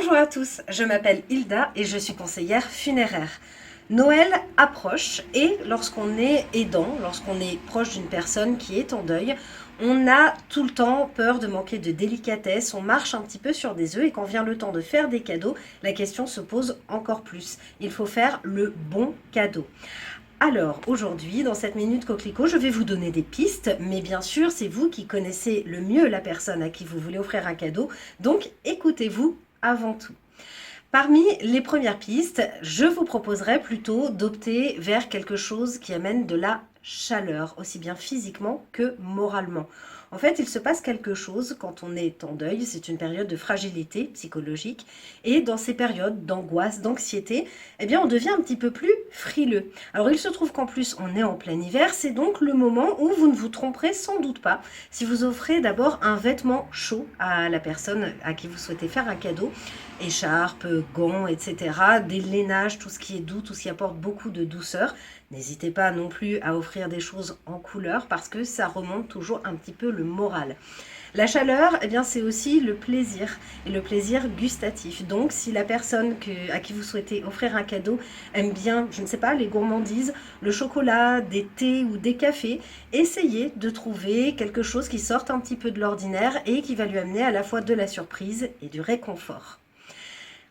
Bonjour à tous, je m'appelle Hilda et je suis conseillère funéraire. Noël approche et lorsqu'on est aidant, lorsqu'on est proche d'une personne qui est en deuil, on a tout le temps peur de manquer de délicatesse, on marche un petit peu sur des œufs et quand vient le temps de faire des cadeaux, la question se pose encore plus. Il faut faire le bon cadeau. Alors, aujourd'hui, dans cette Minute Coquelicot, je vais vous donner des pistes, mais bien sûr, c'est vous qui connaissez le mieux la personne à qui vous voulez offrir un cadeau, donc écoutez-vous avant tout. Parmi les premières pistes, je vous proposerais plutôt d'opter vers quelque chose qui amène de la chaleur, aussi bien physiquement que moralement. En fait, il se passe quelque chose quand on est en deuil, c'est une période de fragilité psychologique, et dans ces périodes d'angoisse, d'anxiété, eh bien, on devient un petit peu plus frileux. Alors, il se trouve qu'en plus, on est en plein hiver, c'est donc le moment où vous ne vous tromperez sans doute pas si vous offrez d'abord un vêtement chaud à la personne à qui vous souhaitez faire un cadeau, écharpe, gants, etc., des lainages, tout ce qui est doux, tout ce qui apporte beaucoup de douceur. N'hésitez pas non plus à offrir des choses en couleur parce que ça remonte toujours un petit peu le moral. La chaleur, eh bien, c'est aussi le plaisir et le plaisir gustatif. Donc, si la personne à qui vous souhaitez offrir un cadeau aime bien, je ne sais pas, les gourmandises, le chocolat, des thés ou des cafés, essayez de trouver quelque chose qui sorte un petit peu de l'ordinaire et qui va lui amener à la fois de la surprise et du réconfort.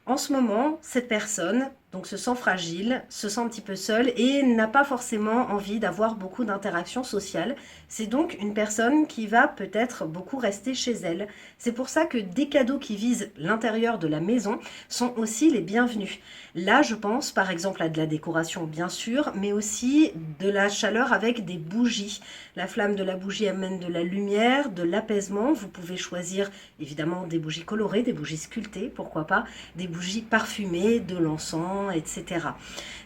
En ce moment, cette personne donc se sent fragile, se sent un petit peu seule et n'a pas forcément envie d'avoir beaucoup d'interactions sociales. C'est donc une personne qui va peut-être beaucoup rester chez elle. C'est pour ça que des cadeaux qui visent l'intérieur de la maison sont aussi les bienvenus. Là, je pense par exemple à de la décoration bien sûr, mais aussi de la chaleur avec des bougies. La flamme de la bougie amène de la lumière, de l'apaisement. Vous pouvez choisir évidemment des bougies colorées, des bougies sculptées, pourquoi pas, des bougies parfumées, de l'encens, etc.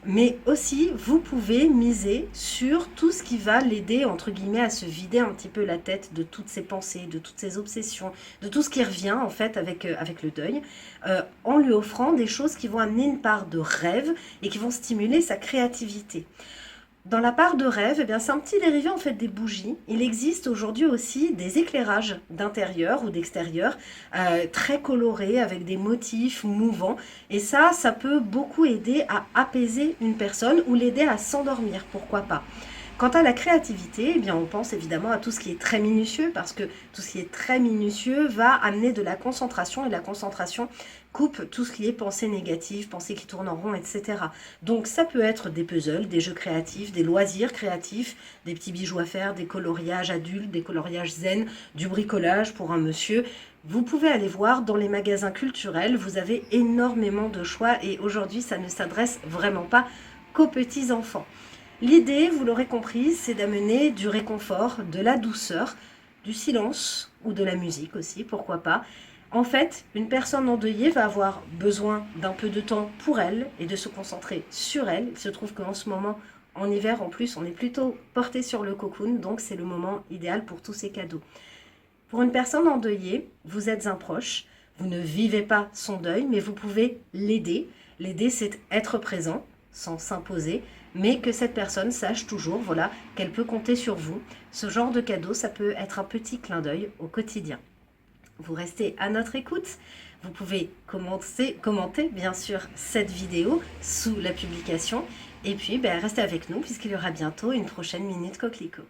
Mais aussi, vous pouvez miser sur tout ce qui va l'aider, entre guillemets, à se vider un petit peu la tête de toutes ses pensées, de toutes ses obsessions, de tout ce qui revient, en fait, avec le deuil, en lui offrant des choses qui vont amener une part de rêve et qui vont stimuler sa créativité. Dans la part de rêve, eh bien, c'est un petit dérivé en fait des bougies. Il existe aujourd'hui aussi des éclairages d'intérieur ou d'extérieur très colorés avec des motifs mouvants. Et ça peut beaucoup aider à apaiser une personne ou l'aider à s'endormir, pourquoi pas. Quant à la créativité, eh bien, on pense évidemment à tout ce qui est très minutieux parce que tout ce qui est très minutieux va amener de la concentration et la concentration coupe tout ce qui est pensée négative, pensée qui tourne en rond, etc. Donc ça peut être des puzzles, des jeux créatifs, des loisirs créatifs, des petits bijoux à faire, des coloriages adultes, des coloriages zen, du bricolage pour un monsieur. Vous pouvez aller voir dans les magasins culturels, vous avez énormément de choix et aujourd'hui ça ne s'adresse vraiment pas qu'aux petits enfants. L'idée, vous l'aurez compris, c'est d'amener du réconfort, de la douceur, du silence ou de la musique aussi, pourquoi pas. En fait, une personne endeuillée va avoir besoin d'un peu de temps pour elle et de se concentrer sur elle. Il se trouve qu'en ce moment, en hiver en plus, on est plutôt porté sur le cocoon, donc c'est le moment idéal pour tous ces cadeaux. Pour une personne endeuillée, vous êtes un proche, vous ne vivez pas son deuil, mais vous pouvez l'aider. L'aider, c'est être présent, sans s'imposer, mais que cette personne sache toujours voilà, qu'elle peut compter sur vous. Ce genre de cadeau, ça peut être un petit clin d'œil au quotidien. Vous restez à notre écoute. Vous pouvez commenter bien sûr cette vidéo sous la publication. Et puis restez avec nous puisqu'il y aura bientôt une prochaine Minute Coquelicot.